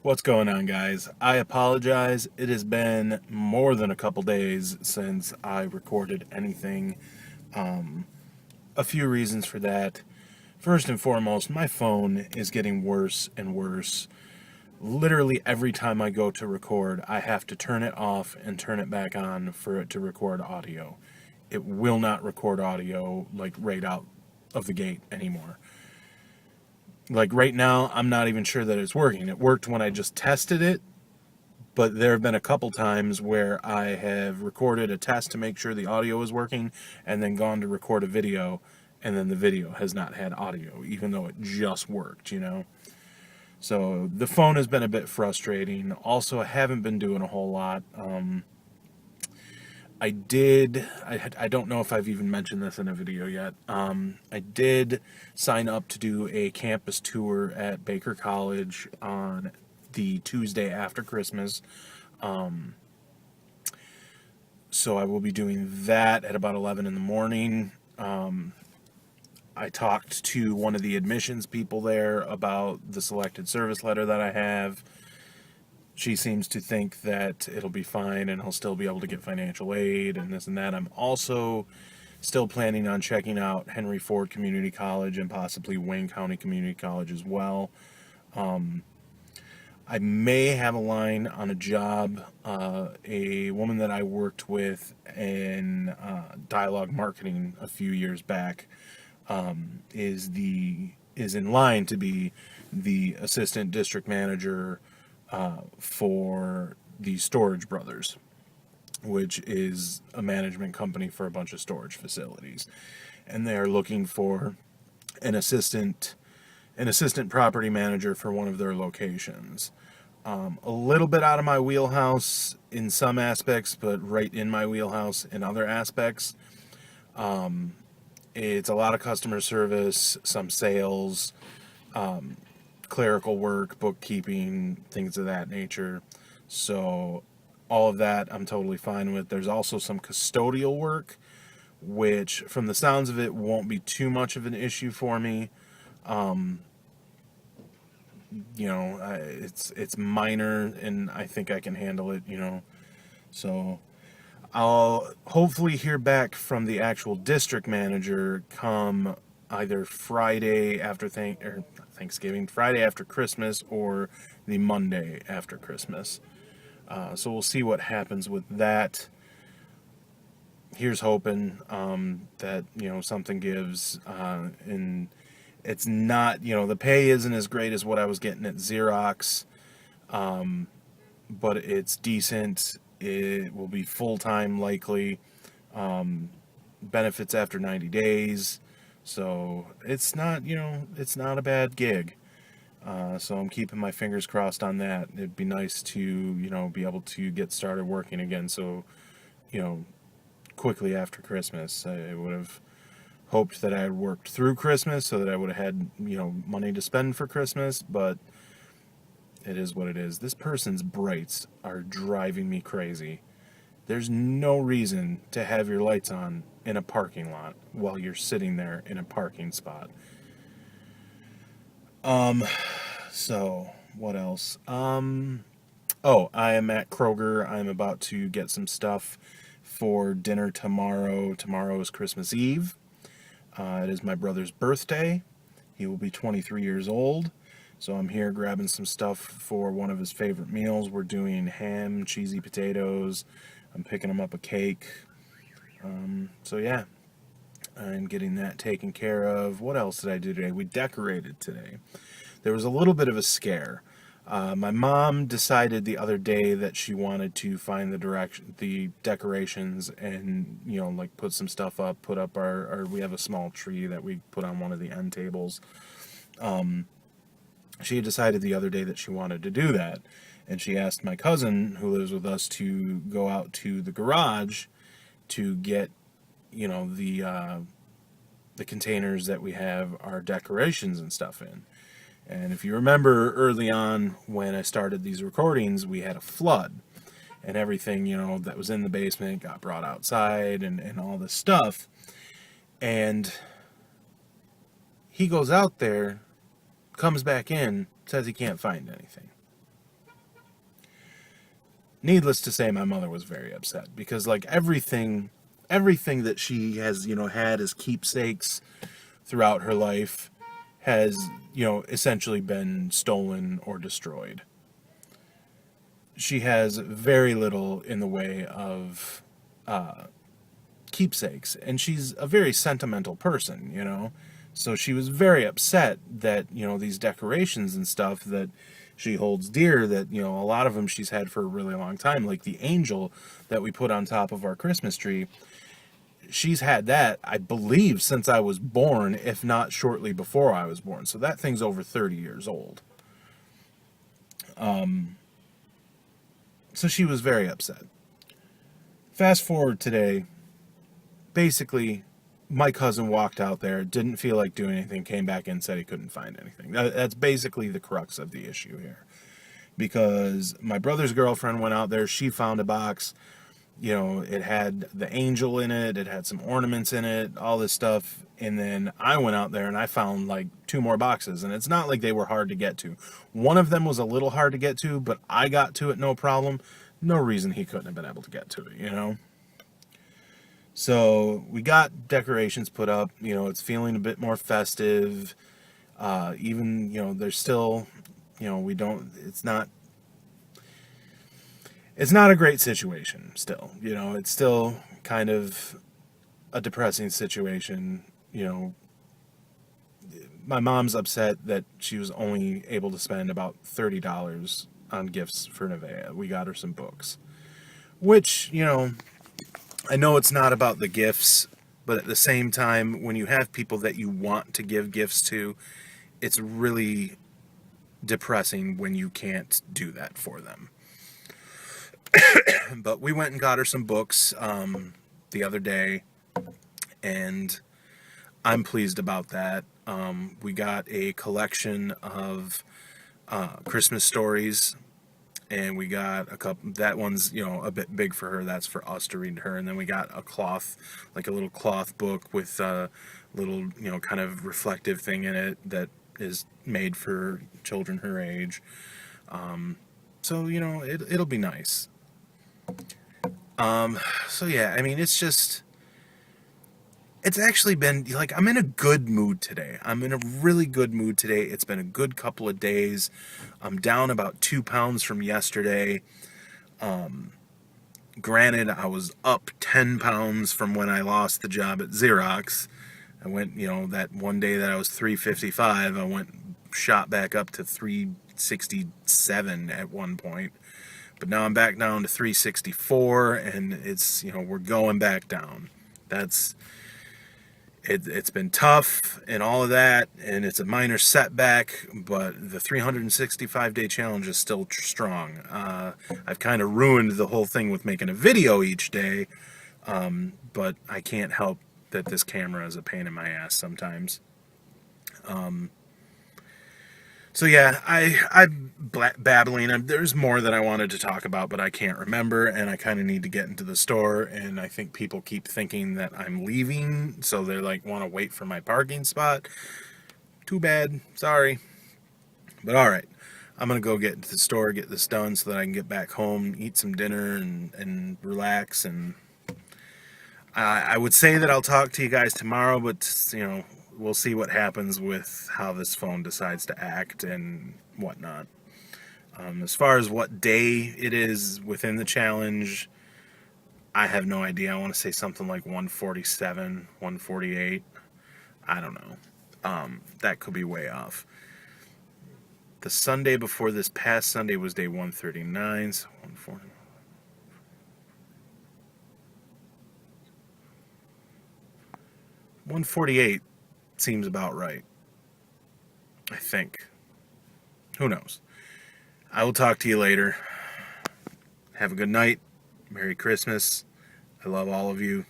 What's going on, guys? I apologize. It has been more than a couple days since I recorded anything. A few reasons for that. First and foremost, my phone is getting worse and worse. Literally every time I go to record, I have to turn it off and turn it back on for it to record audio. It will not record audio like right out of the gate anymore. Like right now, I'm not even sure that it's working. It worked when I just tested it, but there have been a couple times where I have recorded a test to make sure the audio is working and then gone to record a video and then the video has not had audio even though it just worked. So the phone has been a bit frustrating. Also, I haven't been doing a whole lot. I don't know if I've even mentioned this in a video yet. I did sign up to do a campus tour at Baker College on the Tuesday after Christmas. So I will be doing that at about 11 in the morning. I talked to one of the admissions people there about the selected service letter that I have. She seems to think that it'll be fine and I'll still be able to get financial aid and this and that. I'm also still planning on checking out Henry Ford Community College and possibly Wayne County Community College as well. I may have a line on a job. A woman that I worked with in dialogue marketing a few years back is in line to be the assistant district manager for the Storage Brothers, which is a management company for a bunch of storage facilities, and they are looking for an assistant property manager for one of their locations. A little bit out of my wheelhouse in some aspects, but right in my wheelhouse in other aspects. It's a lot of customer service, some sales, clerical work, bookkeeping, things of that nature. So all of that I'm totally fine with. There's also some custodial work, which from the sounds of it won't be too much of an issue for me. It's minor and I think I can handle it. So I'll hopefully hear back from the actual district manager come either Friday after Thanksgiving, Friday after Christmas, or the Monday after Christmas. So we'll see what happens with that. Here's hoping that something gives, and it's not the pay isn't as great as what I was getting at Xerox, but it's decent. It will be full time likely. Benefits after 90 days. So it's not a bad gig. So I'm keeping my fingers crossed on that. It'd be nice to be able to get started working again. So quickly after Christmas, I would have hoped that I had worked through Christmas so that I would have had money to spend for Christmas. But it is what it is. This person's brights are driving me crazy. There's no reason to have your lights on in a parking lot while you're sitting there in a parking spot. So what else? Oh, I am at Kroger. I'm about to get some stuff for dinner tomorrow. Tomorrow is Christmas Eve. It is my brother's birthday. He will be 23 years old. So I'm here grabbing some stuff for one of his favorite meals. We're doing ham, cheesy potatoes. I'm picking him up a cake. So yeah, I'm getting that taken care of. What else did I do today? We decorated today. There was a little bit of a scare. My mom decided the other day that she wanted to find the decorations, and like put some stuff up. Put up we have a small tree that we put on one of the end tables. She decided the other day that she wanted to do that, and she asked my cousin who lives with us to go out to the garage to get the containers that we have our decorations and stuff in. And if you remember early on when I started these recordings, we had a flood, and everything that was in the basement got brought outside, and all this stuff. And he goes out there, comes back in, says he can't find anything. Needless to say, my mother was very upset because like everything that she has, had as keepsakes throughout her life has, essentially been stolen or destroyed. She has very little in the way of keepsakes, and she's a very sentimental person. So she was very upset that, these decorations and stuff that she holds dear, that, a lot of them she's had for a really long time, like the angel that we put on top of our Christmas tree. She's had that, I believe, since I was born, if not shortly before I was born. So that thing's over 30 years old. So she was very upset. Fast forward today, basically, my cousin walked out there, didn't feel like doing anything, came back in, said he couldn't find anything. That's basically the crux of the issue here. Because my brother's girlfriend went out there, she found a box. It had the angel in it, it had some ornaments in it, all this stuff. And then I went out there and I found like 2 more boxes. And it's not like they were hard to get to. One of them was a little hard to get to, but I got to it no problem. No reason he couldn't have been able to get to it. So we got decorations put up. It's feeling a bit more festive. Even, there's still, we don't, it's not a great situation still. It's still kind of a depressing situation. My mom's upset that she was only able to spend about $30 on gifts for Nevaeh. We got her some books, which, I know it's not about the gifts, but at the same time, when you have people that you want to give gifts to, it's really depressing when you can't do that for them. But we went and got her some books the other day, and I'm pleased about that. We got a collection of Christmas stories, and we got a couple. That one's a bit big for her. That's for us to read to her. And then we got a cloth, like a little cloth book with a little kind of reflective thing in it that is made for children her age. So it'll be nice. So yeah, I mean, it's actually been like, I'm in a good mood today. I'm in a really good mood today. It's been a good couple of days. I'm down about 2 pounds from yesterday. Granted, I was up 10 pounds from when I lost the job at Xerox. I went, that one day that I was 355, I shot back up to 367 at one point. But now I'm back down to 364, and it's, we're going back down. It's been tough and all of that, and it's a minor setback, but the 365-day challenge is still strong. I've kind of ruined the whole thing with making a video each day, but I can't help that this camera is a pain in my ass sometimes. So yeah, I'm babbling. There's more that I wanted to talk about, but I can't remember, and I kind of need to get into the store, and I think people keep thinking that I'm leaving, so they're like, want to wait for my parking spot. Too bad. Sorry. But alright, I'm going to go get into the store, get this done so that I can get back home, eat some dinner, and relax, and I would say that I'll talk to you guys tomorrow, but, we'll see what happens with how this phone decides to act and whatnot. As far as what day it is within the challenge, I have no idea. I want to say something like 147, 148. I don't know. That could be way off. The Sunday before this past Sunday was day 139, so 140. 148 seems about right. I think. Who knows? I will talk to you later. Have a good night. Merry Christmas. I love all of you.